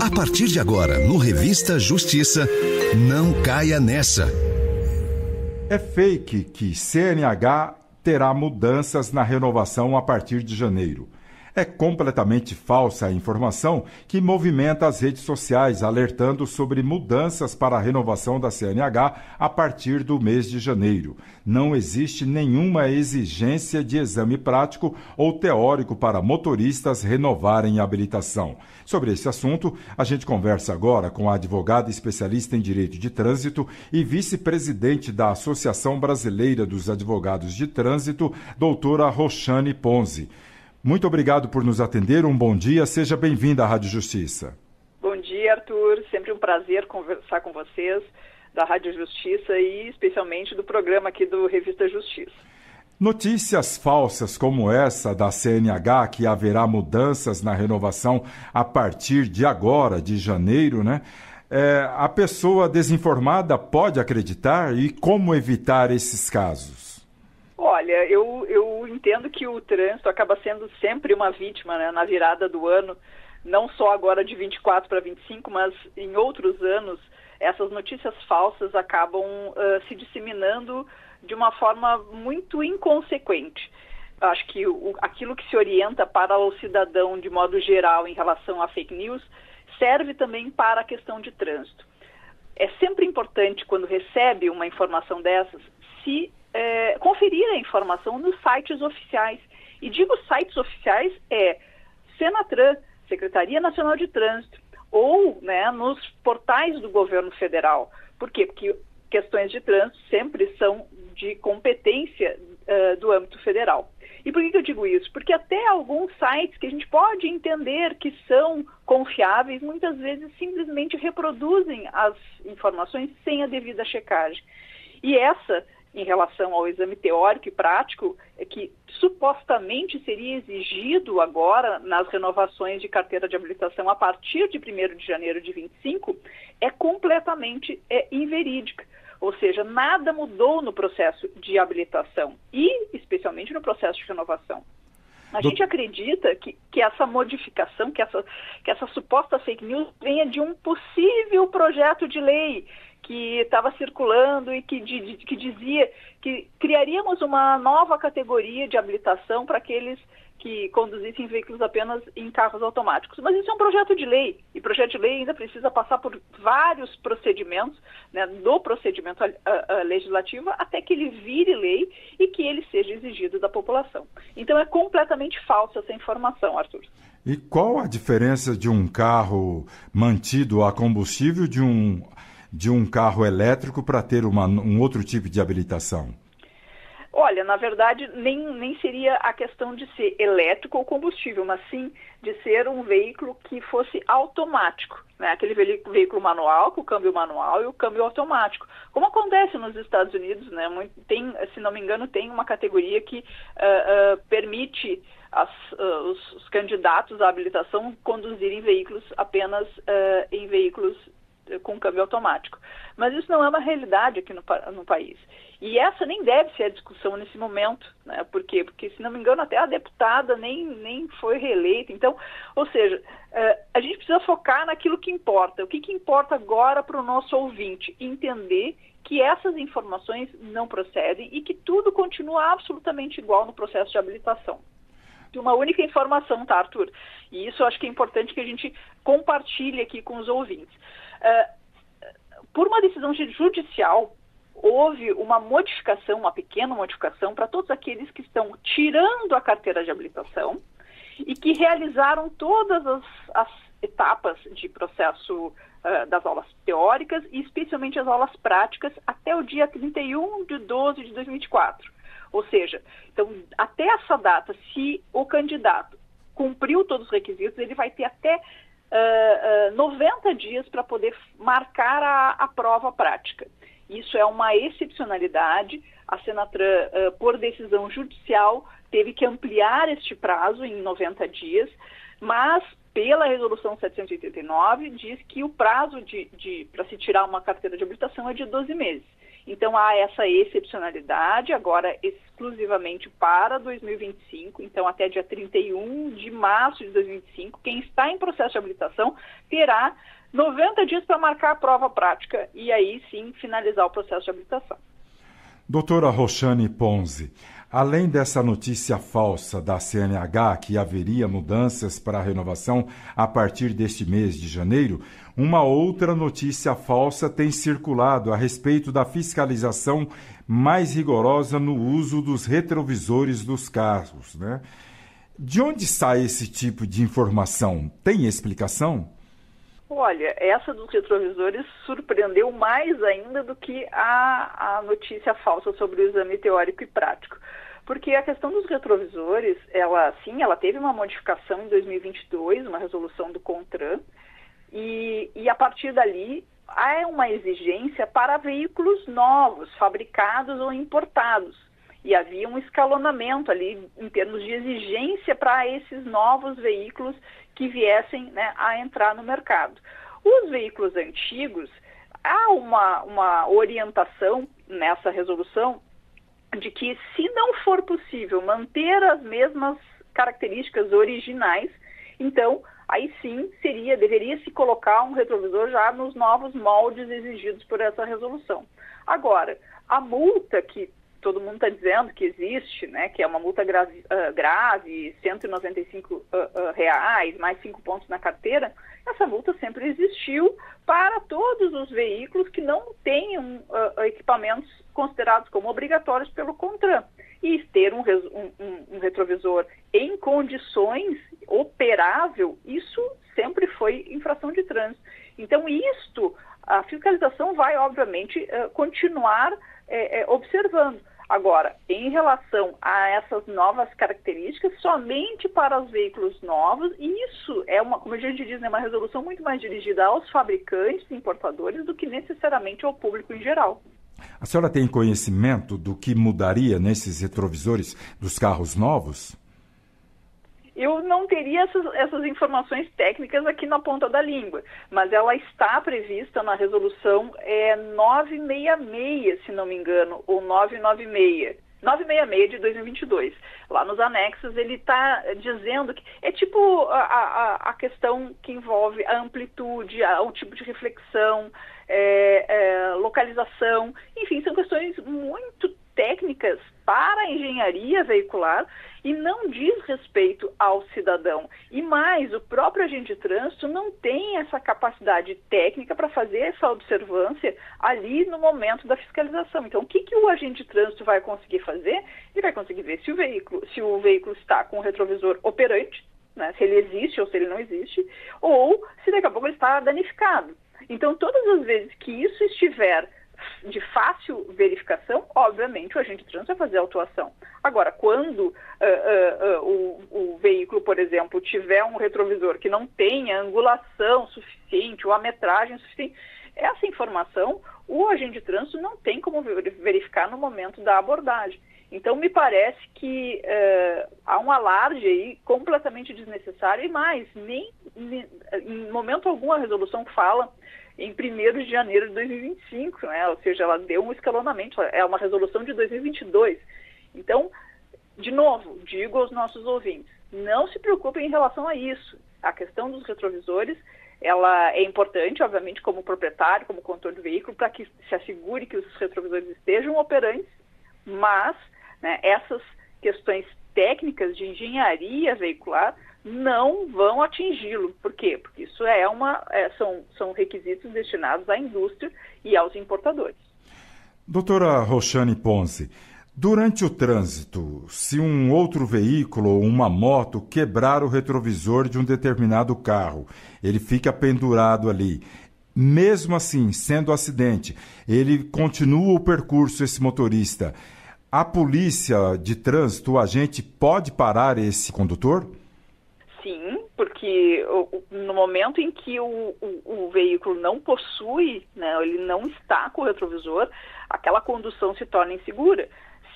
A partir de agora, no Revista Justiça, não caia nessa. É fake que CNH terá mudanças na renovação a partir de janeiro. É completamente falsa a informação que movimenta as redes sociais, alertando sobre mudanças para a renovação da CNH a partir do mês de janeiro. Não existe nenhuma exigência de exame prático ou teórico para motoristas renovarem a habilitação. Sobre esse assunto, a gente conversa agora com a advogada especialista em Direito de Trânsito e vice-presidente da Associação Brasileira dos Advogados de Trânsito, doutora Roxane Ponzi. Muito obrigado por nos atender, um bom dia, seja bem-vinda à Rádio Justiça. Bom dia, Arthur, sempre um prazer conversar com vocês da Rádio Justiça e especialmente do programa aqui do Revista Justiça. Notícias falsas como essa da CNH, que haverá mudanças na renovação a partir de agora, de janeiro, né? A pessoa desinformada pode acreditar e como evitar esses casos? Olha, eu entendo que o trânsito acaba sendo sempre uma vítima, né, na virada do ano, não só agora de 24 para 25, mas em outros anos, essas notícias falsas acabam se disseminando de uma forma muito inconsequente. Acho que aquilo que se orienta para o cidadão de modo geral em relação a fake news serve também para a questão de trânsito. É sempre importante, quando recebe uma informação dessas, se conferir a informação nos sites oficiais. E digo sites oficiais Senatran, Secretaria Nacional de Trânsito, ou, né, nos portais do governo federal. Por quê? Porque questões de trânsito sempre são de competência do âmbito federal. E por que eu digo isso? Porque até alguns sites que a gente pode entender que são confiáveis, muitas vezes simplesmente reproduzem as informações sem a devida checagem. E essa, em relação ao exame teórico e prático, que supostamente seria exigido agora nas renovações de carteira de habilitação a partir de 1º de janeiro de 25, é completamente inverídica. Ou seja, nada mudou no processo de habilitação e especialmente no processo de renovação. A gente acredita que essa modificação, que essa suposta fake news venha de um possível projeto de lei que estava circulando e que dizia que criaríamos uma nova categoria de habilitação para aqueles que conduzissem veículos apenas em carros automáticos. Mas isso é um projeto de lei, e projeto de lei ainda precisa passar por vários procedimentos, né, do procedimento legislativo até que ele vire lei e que ele seja exigido da população. Então é completamente falsa essa informação, Arthur. E qual a diferença de um carro mantido a combustível de um carro elétrico para ter um outro tipo de habilitação? Olha, na verdade, nem seria a questão de ser elétrico ou combustível, mas sim de ser um veículo que fosse automático, né? Aquele veículo manual, com o câmbio manual e o câmbio automático. Como acontece nos Estados Unidos, né? Se não me engano, tem uma categoria que permite os candidatos à habilitação conduzirem veículos apenas em veículos com câmbio automático. Mas isso não é uma realidade aqui no país. E essa nem deve ser a discussão nesse momento, né? Por quê? Porque, se não me engano, até a deputada nem foi reeleita. Então, ou seja, a gente precisa focar naquilo que importa. O que importa agora para o nosso ouvinte? Entender que essas informações não procedem e que tudo continua absolutamente igual no processo de habilitação. De uma única informação, tá, Arthur? E isso eu acho que é importante que a gente compartilhe aqui com os ouvintes. Por uma decisão judicial, houve uma pequena modificação para todos aqueles que estão tirando a carteira de habilitação e que realizaram todas as etapas de processo das aulas teóricas e especialmente as aulas práticas até o dia 31 de 12 de 2024. Ou seja, então, até essa data, se o candidato cumpriu todos os requisitos, ele vai ter até 90 dias para poder marcar a prova prática. Isso é uma excepcionalidade. A Senatran, por decisão judicial, teve que ampliar este prazo em 90 dias, mas pela resolução 789 diz que o prazo para se tirar uma carteira de habilitação é de 12 meses. Então há essa excepcionalidade, agora exclusivamente para 2025, então até dia 31 de março de 2025, quem está em processo de habilitação terá 90 dias para marcar a prova prática e aí sim finalizar o processo de habilitação. Doutora Roxane Ponzi, além dessa notícia falsa da CNH que haveria mudanças para a renovação a partir deste mês de janeiro, uma outra notícia falsa tem circulado a respeito da fiscalização mais rigorosa no uso dos retrovisores dos carros, né? De onde sai esse tipo de informação? Tem explicação? Olha, essa dos retrovisores surpreendeu mais ainda do que a notícia falsa sobre o exame teórico e prático. Porque a questão dos retrovisores, ela teve uma modificação em 2022, uma resolução do CONTRAN, e a partir dali há uma exigência para veículos novos, fabricados ou importados. E havia um escalonamento ali em termos de exigência para esses novos veículos que viessem, né, a entrar no mercado. Os veículos antigos, há uma orientação nessa resolução de que, se não for possível manter as mesmas características originais, então, aí sim, deveria se colocar um retrovisor já nos novos moldes exigidos por essa resolução. Agora, a multa que todo mundo está dizendo que existe, né, que é uma multa grave, R$ 195, mais 5 pontos na carteira, essa multa sempre existiu para todos os veículos que não tenham equipamentos considerados como obrigatórios pelo CONTRAN. E ter um retrovisor em condições operável, isso sempre foi infração de trânsito. Então, a fiscalização vai, obviamente, continuar observando. Agora, em relação a essas novas características, somente para os veículos novos, isso é como a gente diz, uma resolução muito mais dirigida aos fabricantes e importadores do que necessariamente ao público em geral. A senhora tem conhecimento do que mudaria nesses retrovisores dos carros novos? Eu não teria essas informações técnicas aqui na ponta da língua, mas ela está prevista na resolução 966, se não me engano, ou 966 de 2022. Lá nos anexos ele está dizendo que é tipo a questão que envolve a amplitude, o tipo de reflexão, localização, enfim, são questões muito técnicas para a engenharia veicular e não diz respeito ao cidadão. E mais, o próprio agente de trânsito não tem essa capacidade técnica para fazer essa observância ali no momento da fiscalização. Então, o que o agente de trânsito vai conseguir fazer? Ele vai conseguir ver se o veículo está com o retrovisor operante, né, se ele existe ou se ele não existe, ou se daqui a pouco ele está danificado. Então, todas as vezes que isso estiver de fácil verificação, obviamente o agente de trânsito vai fazer a autuação. Agora, quando o veículo, por exemplo, tiver um retrovisor que não tenha angulação suficiente ou a metragem suficiente, essa informação o agente de trânsito não tem como verificar no momento da abordagem. Então, me parece que há um alarde aí completamente desnecessário e mais, nem em momento algum a resolução fala em 1º de janeiro de 2025, né? Ou seja, ela deu um escalonamento, é uma resolução de 2022. Então, de novo, digo aos nossos ouvintes, não se preocupem em relação a isso. A questão dos retrovisores, ela é importante, obviamente, como proprietário, como condutor do veículo, para que se assegure que os retrovisores estejam operantes, mas, né, essas questões técnicas de engenharia veicular não vão atingi-lo. Por quê? Porque isso são requisitos destinados à indústria e aos importadores. Doutora Roxane Ponzi, durante o trânsito, se um outro veículo ou uma moto quebrar o retrovisor de um determinado carro, ele fica pendurado ali. Mesmo assim, sendo acidente, ele continua o percurso, esse motorista. A polícia de trânsito, o agente, pode parar esse condutor? Sim, porque no momento em que o veículo não possui, né, ele não está com o retrovisor, aquela condução se torna insegura.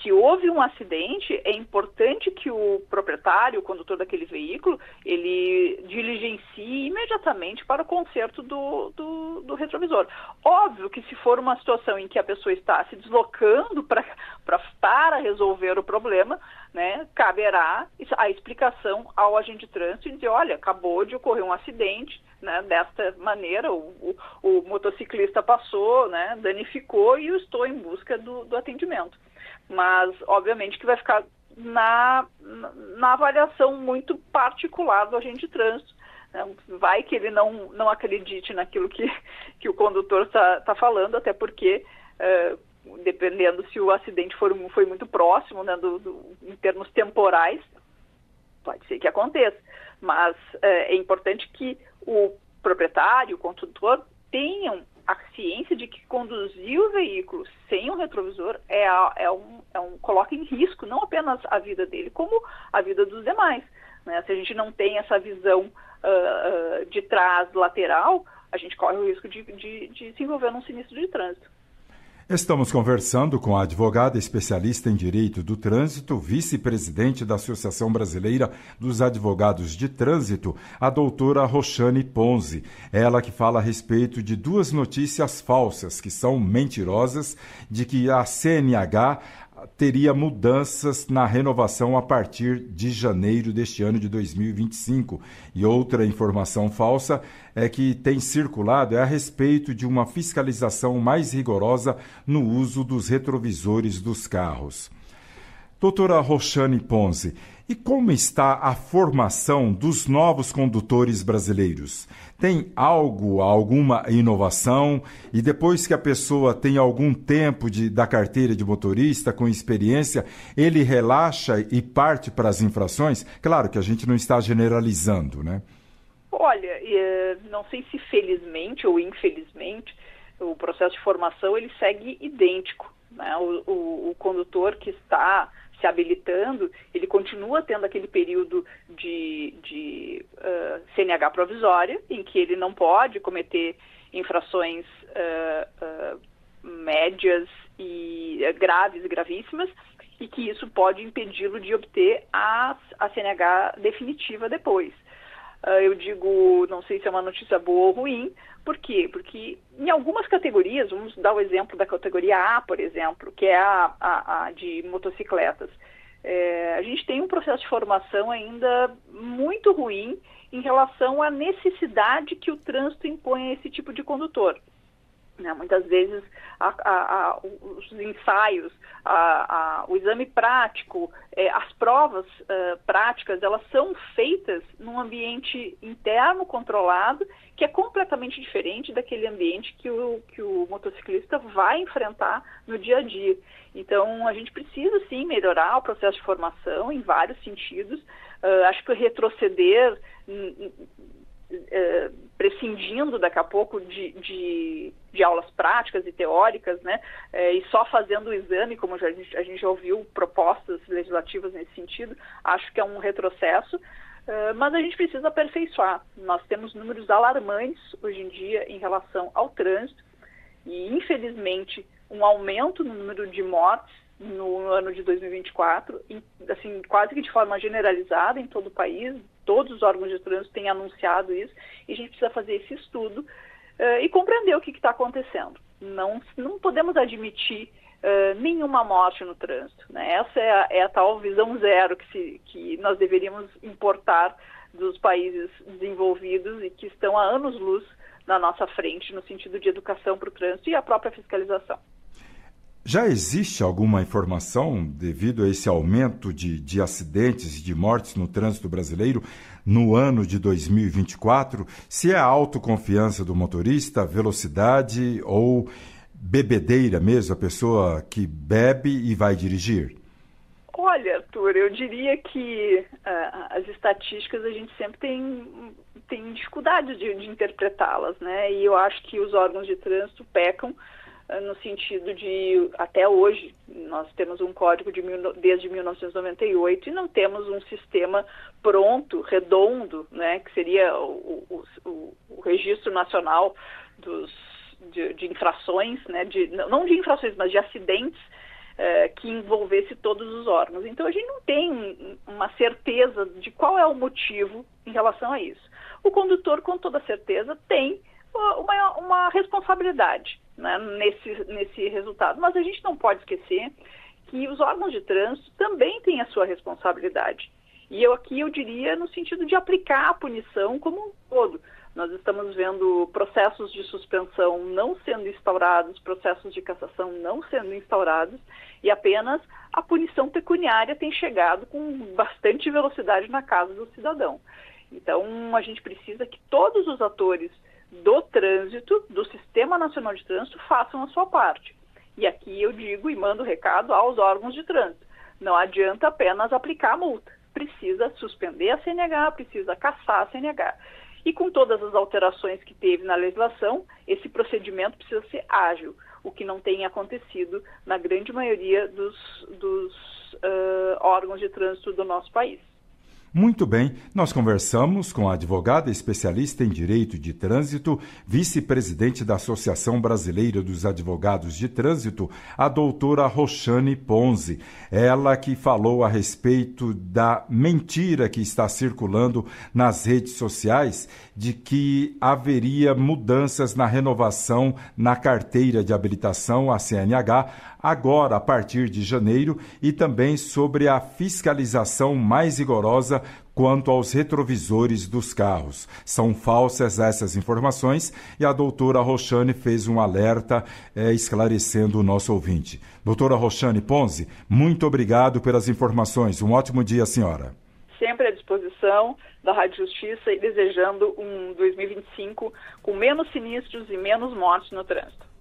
se houve um acidente, é importante que o proprietário, o condutor daquele veículo, ele diligencie imediatamente para o conserto do retrovisor. Óbvio que se for uma situação em que a pessoa está se deslocando para resolver o problema, né, caberá a explicação ao agente de trânsito e dizer, olha, acabou de ocorrer um acidente, né, desta maneira, o motociclista passou, né, danificou e eu estou em busca do atendimento. Mas, obviamente, que vai ficar na avaliação muito particular do agente de trânsito. Né? Vai que ele não acredite naquilo que o condutor está falando, até porque, dependendo se o acidente foi muito próximo, né, em termos temporais, pode ser que aconteça. Mas é importante que o proprietário, o condutor, tenham a ciência de que conduzir o veículo sem o retrovisor coloca em risco não apenas a vida dele, como a vida dos demais. Né? Se a gente não tem essa visão de trás lateral, a gente corre o risco de se envolver num sinistro de trânsito. Estamos conversando com a advogada especialista em Direito do Trânsito, vice-presidente da Associação Brasileira dos Advogados de Trânsito, a doutora Roxane Ponzi. Ela que fala a respeito de duas notícias falsas, que são mentirosas, de que a CNH teria mudanças na renovação a partir de janeiro deste ano de 2025. E outra informação falsa é que tem circulado a respeito de uma fiscalização mais rigorosa no uso dos retrovisores dos carros. Doutora Roxane Ponzi, e como está a formação dos novos condutores brasileiros? Tem alguma inovação? E depois que a pessoa tem algum tempo da carteira de motorista, com experiência, ele relaxa e parte para as infrações? Claro que a gente não está generalizando, né? Olha, não sei se felizmente ou infelizmente, o processo de formação ele segue idêntico. Né? O condutor que está se habilitando, ele continua tendo aquele período de CNH provisória, em que ele não pode cometer infrações médias e graves e gravíssimas, e que isso pode impedi-lo de obter a CNH definitiva depois. Eu digo, não sei se é uma notícia boa ou ruim. Por quê? Porque em algumas categorias, vamos dar o exemplo da categoria A, por exemplo, que é a de motocicletas. A gente tem um processo de formação ainda muito ruim em relação à necessidade que o trânsito impõe a esse tipo de condutor. Muitas vezes os ensaios, o exame prático, as provas práticas, elas são feitas num ambiente interno controlado, que é completamente diferente daquele ambiente que o motociclista vai enfrentar no dia a dia. Então, a gente precisa, sim, melhorar o processo de formação em vários sentidos. Acho que retroceder prescindindo daqui a pouco de aulas práticas e teóricas, né, e só fazendo o exame, como a gente já ouviu propostas legislativas nesse sentido, acho que é um retrocesso, mas a gente precisa aperfeiçoar. Nós temos números alarmantes hoje em dia em relação ao trânsito e, infelizmente, um aumento no número de mortes no ano de 2024, assim, quase que de forma generalizada em todo o país. Todos os órgãos de trânsito têm anunciado isso, e a gente precisa fazer esse estudo e compreender o que está acontecendo. Não podemos admitir nenhuma morte no trânsito. Né? Essa é a tal visão zero que nós deveríamos importar dos países desenvolvidos e que estão há anos-luz na nossa frente no sentido de educação para o trânsito e a própria fiscalização. Já existe alguma informação devido a esse aumento de acidentes e de mortes no trânsito brasileiro no ano de 2024? Se é a autoconfiança do motorista, velocidade ou bebedeira mesmo, a pessoa que bebe e vai dirigir? Olha, Arthur, eu diria que as estatísticas a gente sempre tem dificuldade de interpretá-las, né? E eu acho que os órgãos de trânsito pecam no sentido de, até hoje, nós temos um código desde 1998 e não temos um sistema pronto, redondo, né, que seria o Registro Nacional de infrações, né, não de infrações, mas de acidentes que envolvesse todos os órgãos. Então, a gente não tem uma certeza de qual é o motivo em relação a isso. O condutor, com toda certeza, tem uma responsabilidade, né, nesse resultado. Mas a gente não pode esquecer que os órgãos de trânsito também têm a sua responsabilidade. E eu diria no sentido de aplicar a punição como um todo. Nós estamos vendo processos de suspensão não sendo instaurados, processos de cassação não sendo instaurados, e apenas a punição pecuniária tem chegado com bastante velocidade na casa do cidadão. Então, a gente precisa que todos os atores do trânsito, do Sistema Nacional de Trânsito, façam a sua parte. E aqui eu digo e mando recado aos órgãos de trânsito. Não adianta apenas aplicar a multa. Precisa suspender a CNH, precisa cassar a CNH. E com todas as alterações que teve na legislação, esse procedimento precisa ser ágil, o que não tem acontecido na grande maioria dos órgãos de trânsito do nosso país. Muito bem, nós conversamos com a advogada especialista em Direito de Trânsito, vice-presidente da Associação Brasileira dos Advogados de Trânsito, a doutora Roxane Ponzi. Ela que falou a respeito da mentira que está circulando nas redes sociais de que haveria mudanças na renovação na carteira de habilitação, a CNH, agora a partir de janeiro, e também sobre a fiscalização mais rigorosa quanto aos retrovisores dos carros. São falsas essas informações e a doutora Roxane fez um alerta esclarecendo o nosso ouvinte. Doutora Roxane Ponzi, muito obrigado pelas informações. Um ótimo dia, senhora. Sempre à disposição da Rádio Justiça e desejando um 2025 com menos sinistros e menos mortes no trânsito.